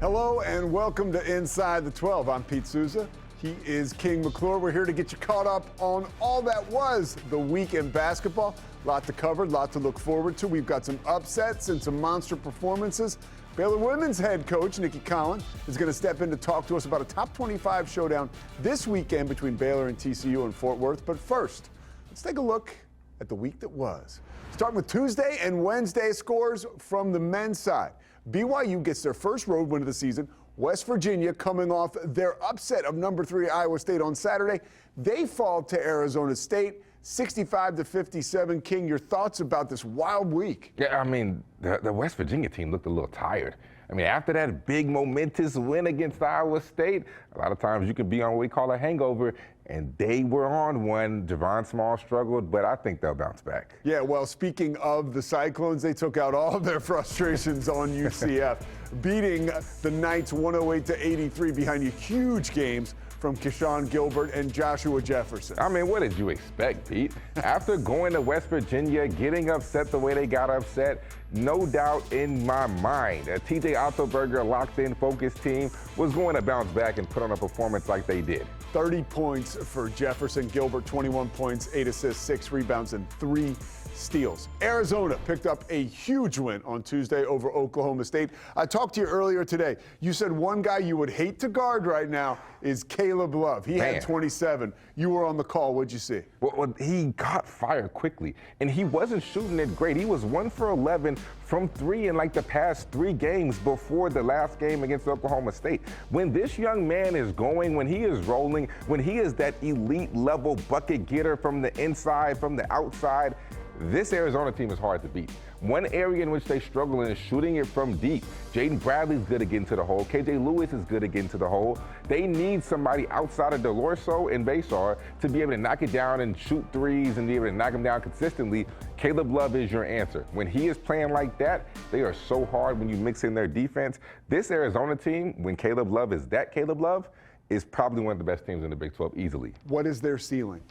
Hello and welcome to Inside the 12. I'm Pete Souza. He is King McClure. We're here to get you caught up on all that was the week in basketball. Lot to cover, lot to look forward to. We've got some upsets and some monster performances. Baylor women's head coach Nikki Collin is going to step in to talk to us about a top 25 showdown this weekend between Baylor and TCU in Fort Worth. But first, let's take a look at the week that was. Starting with Tuesday and Wednesday scores from the men's side. BYU gets their first road win of the season. West Virginia coming off their upset of number 3 Iowa State on Saturday. They fall to Arizona State 65-57. King, your thoughts about this wild week? Yeah, I mean, the West Virginia team looked a little tired. I mean, after that big momentous win against Iowa State, a lot of times you can be on what we call a hangover, and they were on one. Javon Small struggled, but I think they'll bounce back. Yeah, well, speaking of the Cyclones, they took out all of their frustrations on UCF, beating the Knights 108-83 behind huge games from Keyshawn Gilbert and Joshua Jefferson. I mean, what did you expect, Pete? After going to West Virginia, getting upset the way they got upset, no doubt in my mind, a TJ Ottoberger locked-in focused team was going to bounce back and put on a performance like they did. 30 points for Jefferson. Gilbert, 21 points, 8 assists, 6 rebounds, and 3 steals. Arizona picked up a huge win on Tuesday over Oklahoma State. I talked to you earlier today. You said one guy you would hate to guard right now is Caleb Love. He had 27. You were on the call. What'd you see? Well, he caught fire quickly, and he wasn't shooting it great. He was 1 for 11 from 3 in like the past 3 games before the last game against Oklahoma State. When this young man is going, when he is rolling, when he is that elite level bucket getter from the inside, from the outside, this Arizona team is hard to beat. One area in which they struggle is shooting it from deep. Jaden Bradley's good at getting to the hole. KJ Lewis is good at getting to the hole. They need somebody outside of DeLorso and Basar to be able to knock it down and shoot threes and be able to knock them down consistently. Caleb Love is your answer. When he is playing like that, they are so hard when you mix in their defense. This Arizona team, when Caleb Love is that Caleb Love, is probably one of the best teams in the Big 12 easily. What is their ceiling?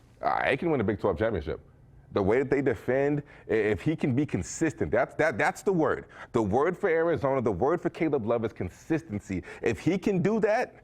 They can win the Big 12 championship. The way that they defend, if he can be consistent, that's the word. The word for Arizona, the word for Caleb Love is consistency. If he can do that,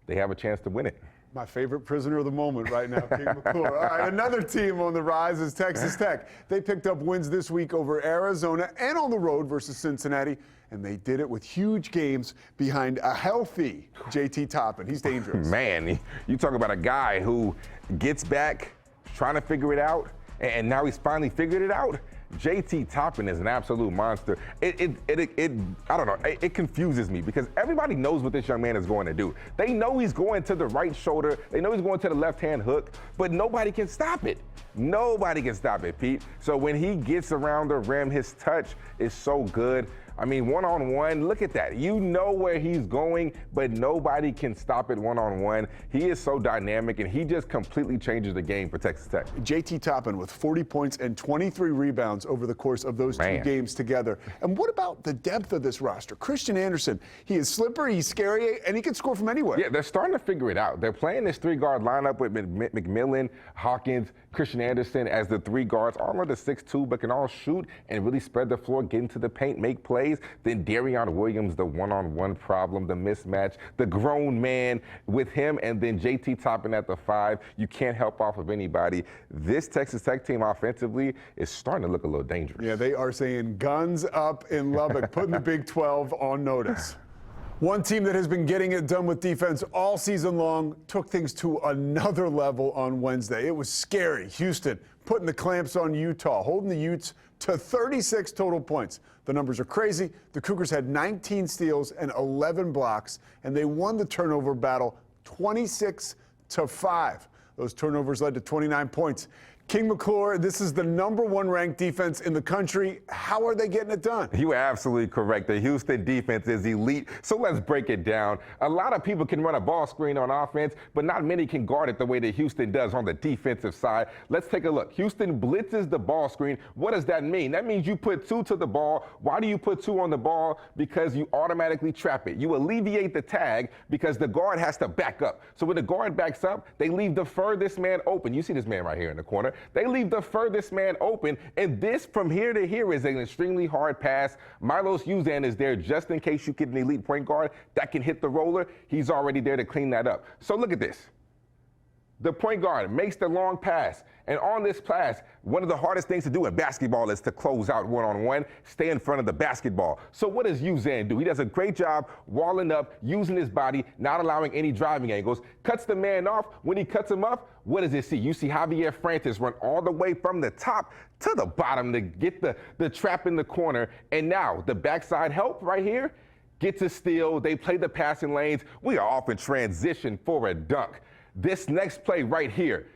they have a chance to win it. My favorite prisoner of the moment right now, King McClure. All right, another team on the rise is Texas Tech. They picked up wins this week over Arizona and on the road versus Cincinnati, and they did it with huge games behind a healthy JT Toppin. He's dangerous. Man, you talk about a guy who gets back, trying to figure it out, and now he's finally figured it out. JT Toppin is an absolute monster. I don't know, it confuses me because everybody knows what this young man is going to do. They know he's going to the right shoulder. They know he's going to the left-hand hook, but nobody can stop it. Nobody can stop it, Pete. So when he gets around the rim, his touch is so good. I mean, one-on-one, look at that. You know where he's going, but nobody can stop it one-on-one. He is so dynamic, and he just completely changes the game for Texas Tech. JT Toppin with 40 points and 23 rebounds over the course of those 2 games together. And what about the depth of this roster? Christian Anderson, he is slippery, he's scary, and he can score from anywhere. Yeah, they're starting to figure it out. They're playing this 3-guard lineup with McMillan, Hawkins, Christian Anderson as the 3 guards, all under 6'2", but can all shoot and really spread the floor, get into the paint, make plays. Then Darion Williams, the one-on-one problem, the mismatch, the grown man with him, and then JT Toppin at the 5. You can't help off of anybody. This Texas Tech team offensively is starting to look a little dangerous. Yeah, they are saying guns up in Lubbock, putting the Big 12 on notice. One team that has been getting it done with defense all season long took things to another level on Wednesday. It was scary. Houston putting the clamps on Utah, holding the Utes to 36 total points. The numbers are crazy. The Cougars had 19 steals and 11 blocks, and they won the turnover battle 26-5. Those turnovers led to 29 points. King McClure, this is the #1 ranked defense in the country. How are they getting it done? You are absolutely correct. The Houston defense is elite. So let's break it down. A lot of people can run a ball screen on offense, but not many can guard it the way that Houston does on the defensive side. Let's take a look. Houston blitzes the ball screen. What does that mean? That means you put 2 to the ball. Why do you put 2 on the ball? Because you automatically trap it. You alleviate the tag because the guard has to back up. So when the guard backs up, they leave the furthest man open. You see this man right here in the corner. They leave the furthest man open, and this from here to here is an extremely hard pass. Milos Uzan is there just in case you get an elite point guard that can hit the roller. He's already there to clean that up. So look at this. The point guard makes the long pass. And on this pass, one of the hardest things to do in basketball is to close out one-on-one, stay in front of the basketball. So what does Uzan do? He does a great job walling up, using his body, not allowing any driving angles, cuts the man off. When he cuts him off, what does it see? You see Javier Francis run all the way from the top to the bottom to get the trap in the corner. And now the backside help right here gets a steal. They play the passing lanes. We are off in transition for a dunk. This next play right here,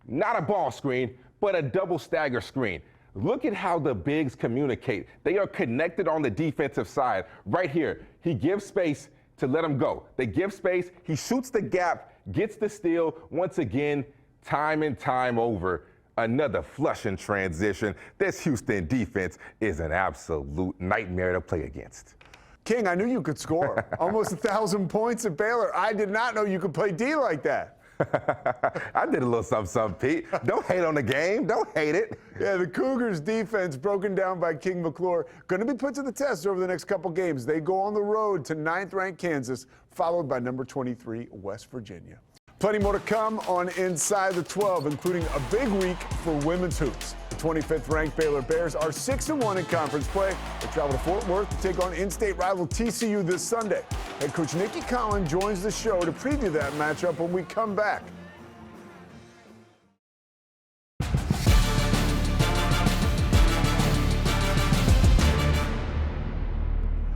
not a ball screen, but a double stagger screen. Look at how the bigs communicate. They are connected on the defensive side. Right here, he gives space to let him go. They give space, he shoots the gap, gets the steal. Once again, time and time over, another flush in transition. This Houston defense is an absolute nightmare to play against. King, I knew you could score. Almost 1,000 points at Baylor. I did not know you could play D like that. I did a little something, Pete. Don't hate on the game. Don't hate it. Yeah, the Cougars defense broken down by King McClure. Going to be put to the test over the next couple games. They go on the road to 9th-ranked Kansas, followed by number 23, West Virginia. Plenty more to come on Inside the 12, including a big week for women's hoops. The 25th-ranked Baylor Bears are 6-1 in conference play. They travel to Fort Worth to take on in-state rival TCU this Sunday. Head coach Nikki Collin joins the show to preview that matchup when we come back.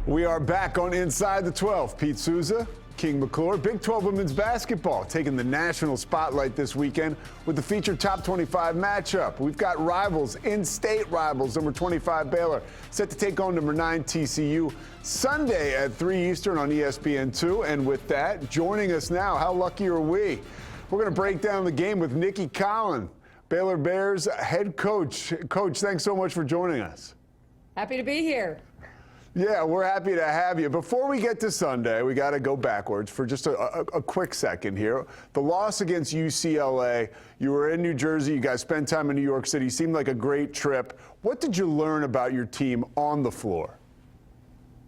We are back on Inside the 12. Pete Souza, King McClure. Big 12 women's basketball taking the national spotlight this weekend with the featured top 25 matchup. We've got rivals, in-state rivals, number 25 Baylor, set to take on number 9 TCU Sunday at 3 Eastern on ESPN2. And with that, joining us now, how lucky are we? We're going to break down the game with Nikki Collin, Baylor Bears head coach. Coach, thanks so much for joining us. Happy to be here. Yeah, we're happy to have you. Before we get to Sunday, we got to go backwards for just a quick second here. The loss against UCLA, you were in New Jersey, you guys spent time in New York City, seemed like a great trip. What did you learn about your team on the floor?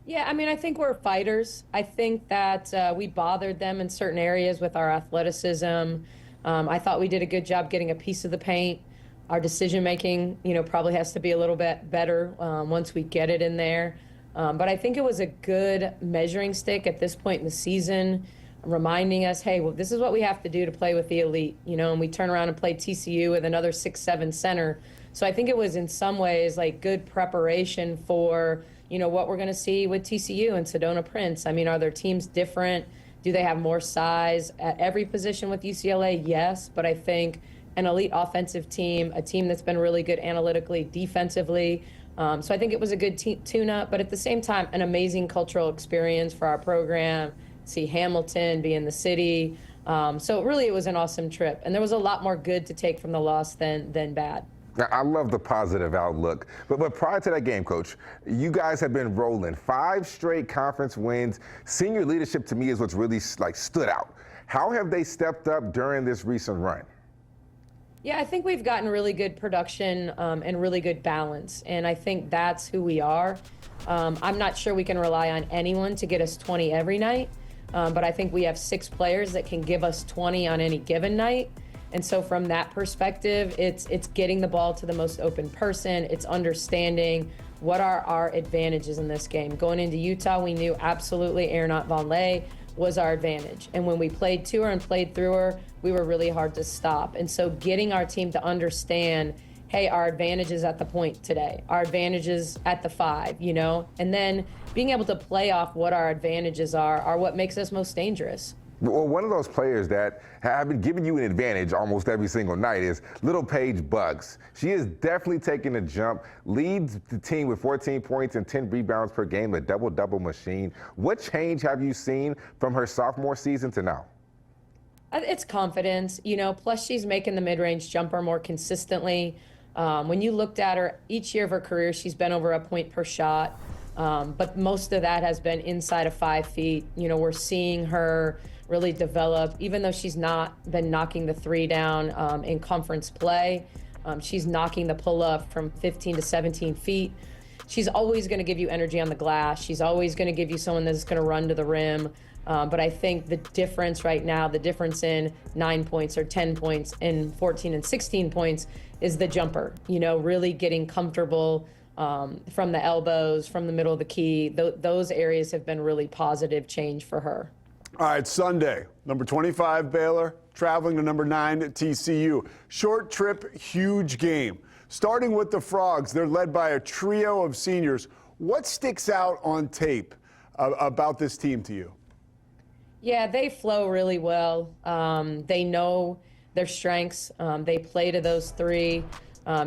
Yeah, I mean, I think we're fighters. I think that we bothered them in certain areas with our athleticism. I thought we did a good job getting a piece of the paint. Our decision-making, probably has to be a little bit better once we get it in there. But I think it was a good measuring stick at this point in the season, reminding us, hey, well, this is what we have to do to play with the elite, and we turn around and play TCU with another 6'7" center. So I think it was in some ways like good preparation for, what we're going to see with TCU and Sedona Prince. I mean, are their teams different? Do they have more size at every position with UCLA? Yes, but I think an elite offensive team, a team that's been really good analytically, defensively. So I think it was a good tune-up, but at the same time, an amazing cultural experience for our program. See Hamilton, be in the city. So really, it was an awesome trip, and there was a lot more good to take from the loss than bad. Now, I love the positive outlook, but prior to that game, Coach, you guys have been rolling 5 straight conference wins. Senior leadership to me is what's really stood out. How have they stepped up during this recent run? Yeah, I think we've gotten really good production and really good balance, and I think that's who we are. I'm not sure we can rely on anyone to get us 20 every night, but I think we have 6 players that can give us 20 on any given night. And so from that perspective, it's getting the ball to the most open person. It's understanding what are our advantages in this game. Going into Utah, we knew absolutely Aaron Von Lay was our advantage. And when we played to her and played through her, we were really hard to stop. And so getting our team to understand, hey, our advantage is at the point today, our advantage is at the 5, and then being able to play off what our advantages are what makes us most dangerous. Well, one of those players that have been giving you an advantage almost every single night is Little Paige Bugs. She is definitely taking a jump, leads the team with 14 points and 10 rebounds per game, a double-double machine. What change have you seen from her sophomore season to now? It's confidence, plus she's making the mid-range jumper more consistently. When you looked at her, each year of her career, she's been over a point per shot, but most of that has been inside of 5 feet. We're seeing her really develop, even though she's not been knocking the 3 down in conference play. She's knocking the pull up from 15 to 17 feet. She's always going to give you energy on the glass. She's always going to give you someone that's going to run to the rim. But I think the difference right now, the difference in 9 points or 10 points and 14 and 16 points is the jumper, really getting comfortable from the elbows, from the middle of the key. Those areas have been really positive change for her. All right, Sunday, number 25 Baylor traveling to number 9 TCU. Short trip, huge game. Starting with the Frogs, they're led by a trio of seniors. What sticks out on tape about this team to you? Yeah, they flow really well. They know their strengths. They play to those three.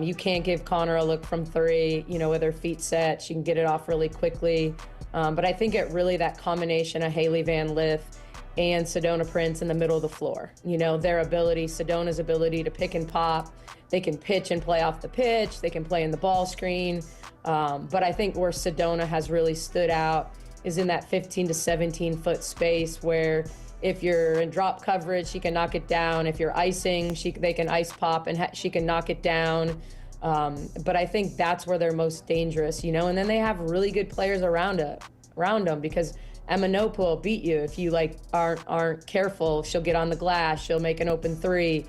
You can't give Connor a look from three, with her feet set. She can get it off really quickly. But I think it really that combination of Haley Van Lith and Sedona Prince in the middle of the floor. Their ability, Sedona's ability to pick and pop. They can pitch and play off the pitch. They can play in the ball screen. But I think where Sedona has really stood out is in that 15 to 17 foot space where if you're in drop coverage, she can knock it down. If you're icing, they can ice pop and she can knock it down. But I think that's where they're most dangerous, and then they have really good players around them because Emma Nope will beat you if you aren't careful. She'll get on the glass. She'll make an open three.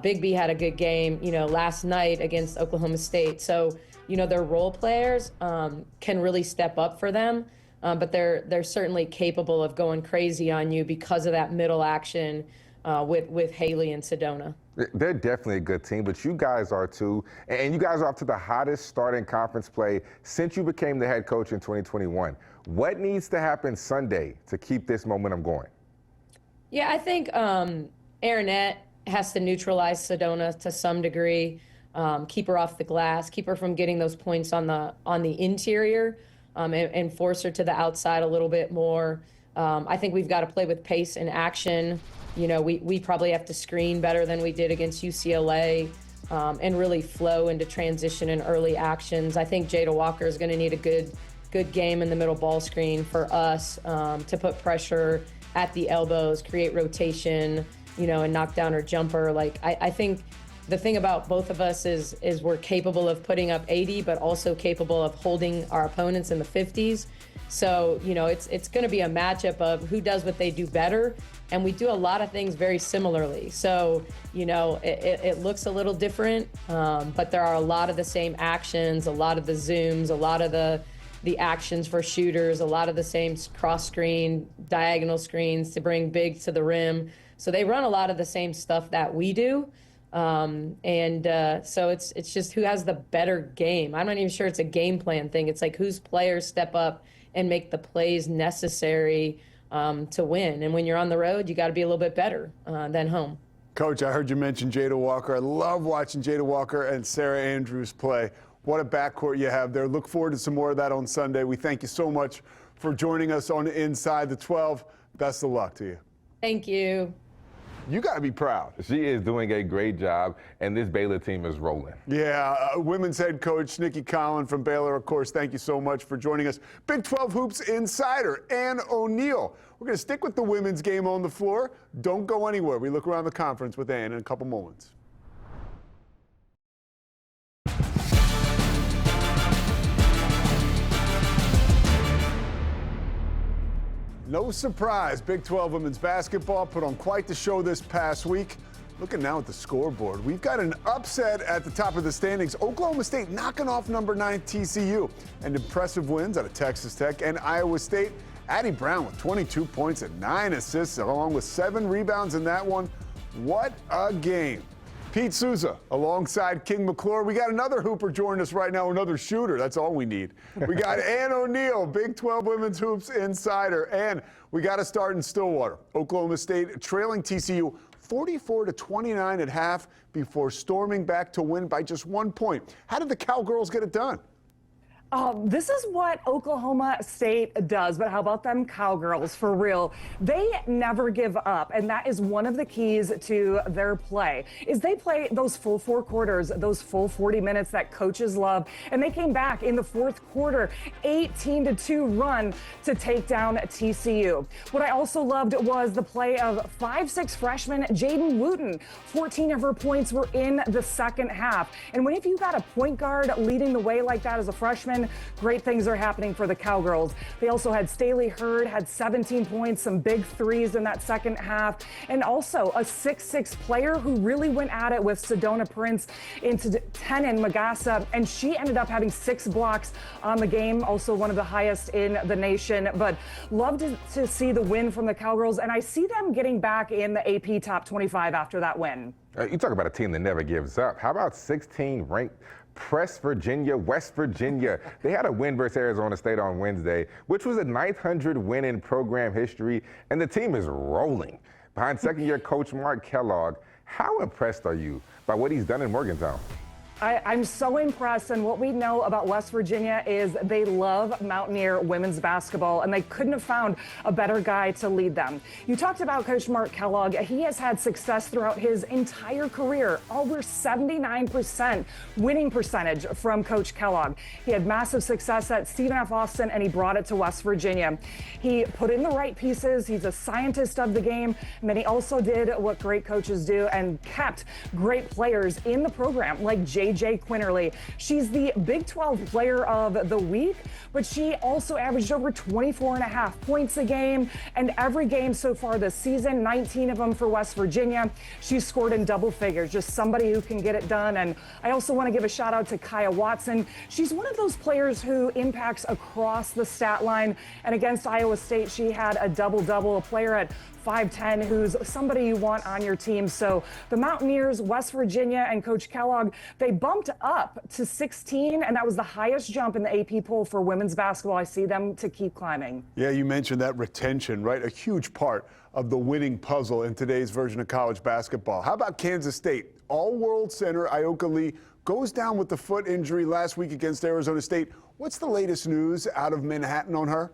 Big B had a good game, last night against Oklahoma State. So, their role players can really step up for them. But they're certainly capable of going crazy on you because of that middle action with Haley and Sedona. They're definitely a good team, but you guys are too. And you guys are off to the hottest start in conference play since you became the head coach in 2021. What needs to happen Sunday to keep this momentum going? Yeah, I think Aronette has to neutralize Sedona to some degree, keep her off the glass, keep her from getting those points on the interior. And force her to the outside a little bit more. I think we've got to play with pace and action. We probably have to screen better than we did against UCLA and really flow into transition and early actions. I think Jada Walker is going to need a good game in the middle ball screen for us to put pressure at the elbows, create rotation, and knock down her jumper. I think the thing about both of us is we're capable of putting up 80, but also capable of holding our opponents in the 50s. So, it's going to be a matchup of who does what they do better. And we do a lot of things very similarly. So, it looks a little different, but there are a lot of the same actions, a lot of the zooms, a lot of the actions for shooters, a lot of the same cross screen, diagonal screens to bring big to the rim. So they run a lot of the same stuff that we do. So it's just who has the better game. I'm not even sure it's a game plan thing. It's like whose players step up and make the plays necessary to win. And when you're on the road, you got to be a little bit better than home. Coach, I heard you mention Jada Walker. I love watching Jada Walker and Sarah Andrews play. What a backcourt you have there. Look forward to some more of that on Sunday. We thank you so much for joining us on Inside the 12. Best of luck to you. Thank you. You got to be proud. She is doing a great job, and this Baylor team is rolling. Yeah, women's head coach Nikki Collin from Baylor, of course, thank you so much for joining us. Big 12 Hoops insider Ann O'Neill. We're going to stick with the women's game on the floor. Don't go anywhere. We look around the conference with Ann in a couple moments. No surprise, Big 12 women's basketball put on quite the show this past week. Looking now at the scoreboard, we've got an upset at the top of the standings. Oklahoma State knocking off number 9 TCU, and impressive wins out of Texas Tech and Iowa State. Addie Brown with 22 points and 9 assists, along with 7 rebounds in that one. What a game. Pete Souza alongside King McClure. We got another hooper joining us right now, another shooter. That's all we need. We got Ann O'Neill, Big 12 Women's Hoops insider. And we got to start in Stillwater. Oklahoma State trailing TCU 44-29 at half before storming back to win by just 1 point. How did the Cowgirls get it done? This is what Oklahoma State does, but how about them Cowgirls, for real? They never give up, and that is one of the keys to their play, is they play those full 4 quarters, those full 40 minutes that coaches love, and they came back in the 4th quarter, 18-2 run to take down TCU. What I also loved was the play of 5'6" freshman Jaden Wooten. 14 of her points were in the second half, and whenever you got a point guard leading the way like that as a freshman, great things are happening for the Cowgirls. They also had Staley Hurd, had 17 points, some big threes in that second half, and also a 6'6" player who really went at it with Sedona Prince into Tenon Magassa, and she ended up having 6 blocks on the game, also one of the highest in the nation. But love to see the win from the Cowgirls, and I see them getting back in the AP top 25 after that win. You talk about a team that never gives up. How about 16 ranked West Virginia? They had a win versus Arizona State on Wednesday, which was a 900 win in program history, and the team is rolling. Behind second-year coach Mark Kellogg, how impressed are you by what he's done in Morgantown? I'm so impressed, and what we know about West Virginia is they love Mountaineer women's basketball, and they couldn't have found a better guy to lead them. You talked about Coach Mark Kellogg. He has had success throughout his entire career, over 79% winning percentage from Coach Kellogg. He had massive success at Stephen F. Austin, and he brought it to West Virginia. He put in the right pieces. He's a scientist of the game, and then he also did what great coaches do and kept great players in the program, like JJ Quinterly. She's the Big 12 Player of the Week, but she also averaged over 24.5 points a game, and every game so far this season, 19 of them for West Virginia, she's scored in double figures. Just somebody who can get it done. And I also want to give a shout out to Kaya Watson. She's one of those players who impacts across the stat line, and against Iowa State, she had a double-double, a player at 5'10", who's somebody you want on your team. So the Mountaineers, West Virginia, and Coach Kellogg, they bumped up to 16, and that was the highest jump in the AP poll for women's basketball. I see them to keep climbing. Yeah, you mentioned that retention, right? A huge part of the winning puzzle in today's version of college basketball. How about Kansas State? All-world center Ioka Lee goes down with the foot injury last week against Arizona State. What's the latest news out of Manhattan on her?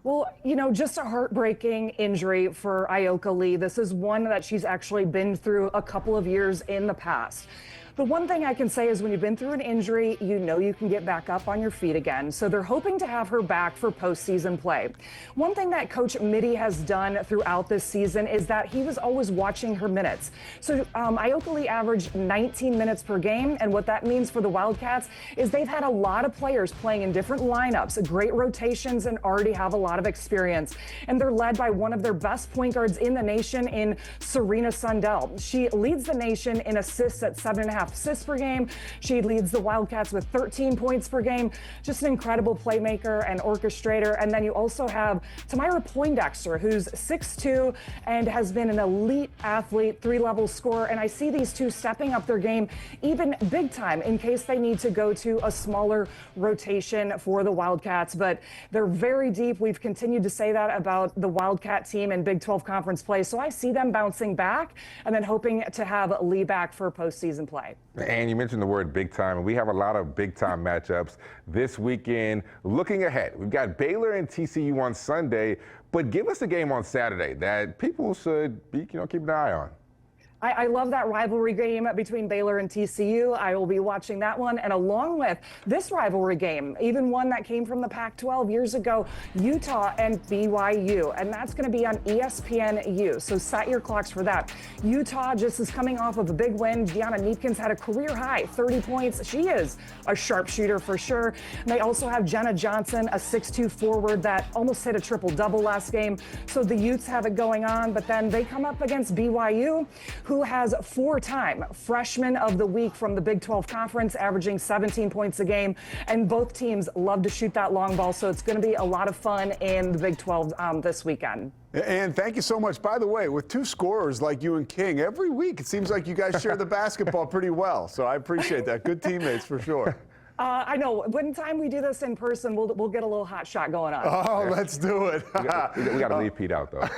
Well, you know, just a heartbreaking injury for Ioka Lee. This is one that she's actually been through a couple of years in the past. The one thing I can say is when you've been through an injury, you know you can get back up on your feet again. So they're hoping to have her back for postseason play. One thing that Coach Mitty has done throughout this season is that he was always watching her minutes. So Ioka Lee averaged 19 minutes per game, and what that means for the Wildcats is they've had a lot of players playing in different lineups, great rotations, and already have a lot of experience. And they're led by one of their best point guards in the nation in Serena Sundell. She leads the nation in assists at 7.5 assists per game. She leads the Wildcats with 13 points per game. Just an incredible playmaker and orchestrator. And then you also have Tamira Poindexter, who's 6'2" and has been an elite athlete, 3-level scorer. And I see these two stepping up their game even big time in case they need to go to a smaller rotation for the Wildcats. But they're very deep. We've continued to say that about the Wildcat team in Big 12 conference play. So I see them bouncing back and then hoping to have Lee back for postseason play. And you mentioned the word big time, and we have a lot of big time matchups this weekend. Looking ahead, we've got Baylor and TCU on Sunday, but give us a game on Saturday that people should be, keep an eye on. I love that rivalry game between Baylor and TCU. I will be watching that one. And along with this rivalry game, even one that came from the Pac-12 years ago, Utah and BYU. And that's going to be on ESPNU. So set your clocks for that. Utah just is coming off of a big win. Deanna Neepkins had a career high, 30 points. She is a sharpshooter for sure. And they also have Jenna Johnson, a 6'2" forward that almost hit a triple-double last game. So the Utes have it going on. But then they come up against BYU, who has 4-time Freshman of the Week from the Big 12 Conference, averaging 17 points a game. And both teams love to shoot that long ball, so it's going to be a lot of fun in the Big 12 this weekend. And thank you so much. By the way, with two scorers like you and King, every week it seems like you guys share the basketball pretty well. So I appreciate that. Good teammates for sure. I know. One time we do this in person, we'll get a little hot shot going on. Oh, let's do it. we got to leave Pete out, though.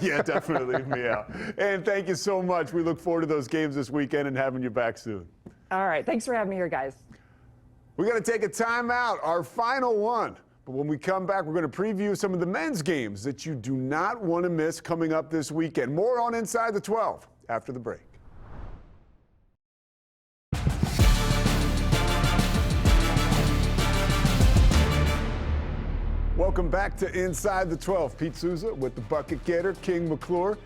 Yeah, definitely leave me out. And thank you so much. We look forward to those games this weekend and having you back soon. All right. Thanks for having me here, guys. We got to take a timeout, our final one. But when we come back, we're going to preview some of the men's games that you do not want to miss coming up this weekend. More on Inside the 12 after the break. Welcome back to Inside the 12. Pete Souza with the bucket getter, King McClure.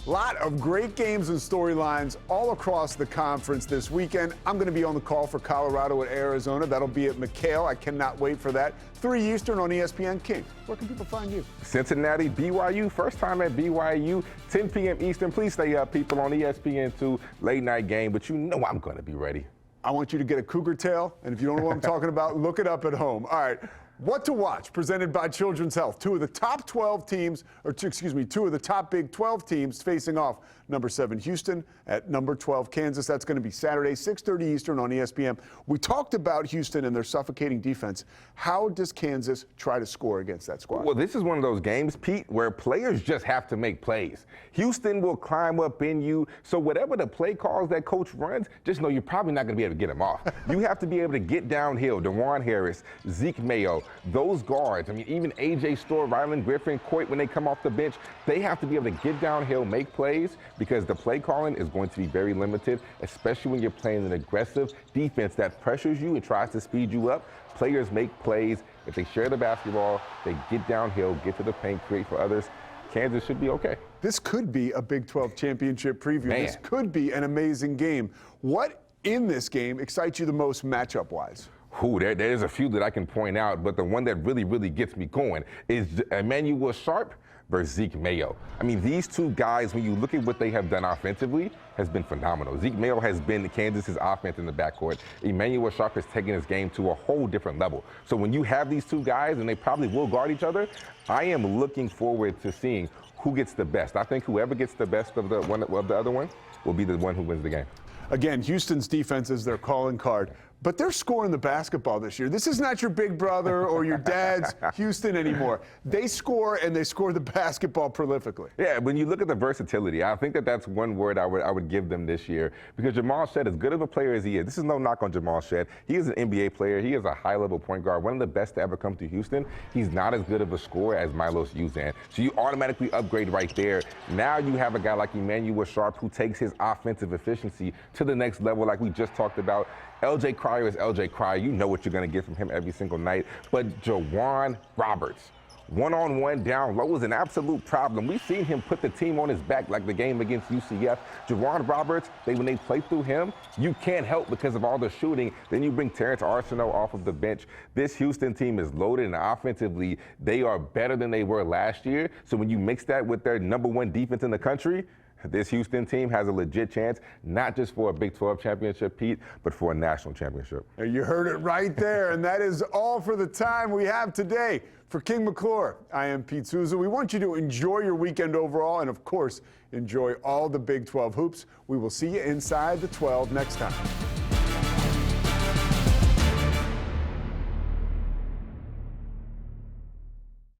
Lot of great games and storylines all across the conference this weekend. I'm going to be on the call for Colorado at Arizona. That'll be at McHale. I cannot wait for that. 3 Eastern on ESPN. King, where can people find you? Cincinnati, BYU, first time at BYU, 10 p.m. Eastern. Please stay up, people, on ESPN2, late night game, but you know I'm going to be ready. I want you to get a cougar tail, and if you don't know what I'm talking about, look it up at home. All right. What to watch, presented by Children's Health. Two of the top 12 teams, two of the top Big 12 teams facing off. Number 7 Houston at number 12 Kansas. That's going to be Saturday, 6:30 Eastern on ESPN. We talked about Houston and their suffocating defense. How does Kansas try to score against that squad? Well, this is one of those games, Pete, where players just have to make plays. Houston will climb up in you, so whatever the play calls that coach runs, just know you're probably not going to be able to get them off. You have to be able to get downhill. DeJuan Harris, Zeke Mayo, those guards, I mean, even A.J. Storr, Rylan Griffin, Coit, when they come off the bench, they have to be able to get downhill, make plays, because the play calling is going to be very limited, especially when you're playing an aggressive defense that pressures you and tries to speed you up. Players make plays. If they share the basketball, they get downhill, get to the paint, create for others. Kansas should be okay. This could be a Big 12 championship preview. Man. This could be an amazing game. What in this game excites you the most matchup-wise? There's a few that I can point out, but the one that really, really gets me going is Emmanuel Sharp versus Zeke Mayo. I mean, these two guys, when you look at what they have done offensively, has been phenomenal. Zeke Mayo has been Kansas's offense in the backcourt. Emmanuel Sharp has taken his game to a whole different level. So when you have these two guys, and they probably will guard each other, I am looking forward to seeing who gets the best. I think whoever gets the best of the other one will be the one who wins the game. Again, Houston's defense is their calling card, but they're scoring the basketball this year. This is not your big brother or your dad's Houston anymore. They score, and they score the basketball prolifically. Yeah, when you look at the versatility, I think that's one word I would give them this year, because Jamal Shead, as good of a player as he is, this is no knock on Jamal Shead. He is an NBA player. He is a high-level point guard, one of the best to ever come to Houston. He's not as good of a scorer as Milos Uzan. So you automatically upgrade right there. Now you have a guy like Emmanuel Sharp who takes his offensive efficiency to the next level, like we just talked about. L.J. Cryer is L.J. Cryer. You know what you're going to get from him every single night. But Jawan Roberts, one-on-one down low, is an absolute problem. We've seen him put the team on his back, like the game against UCF. Jawan Roberts, when they play through him, you can't help because of all the shooting. Then you bring Terrence Arsenault off of the bench. This Houston team is loaded, and offensively, they are better than they were last year. So when you mix that with their #1 defense in the country, this Houston team has a legit chance, not just for a Big 12 championship, Pete, but for a national championship. You heard it right there, and that is all for the time we have today. For King McClure, I am Pete Souza. We want you to enjoy your weekend overall, and of course, enjoy all the Big 12 hoops. We will see you inside the 12 next time.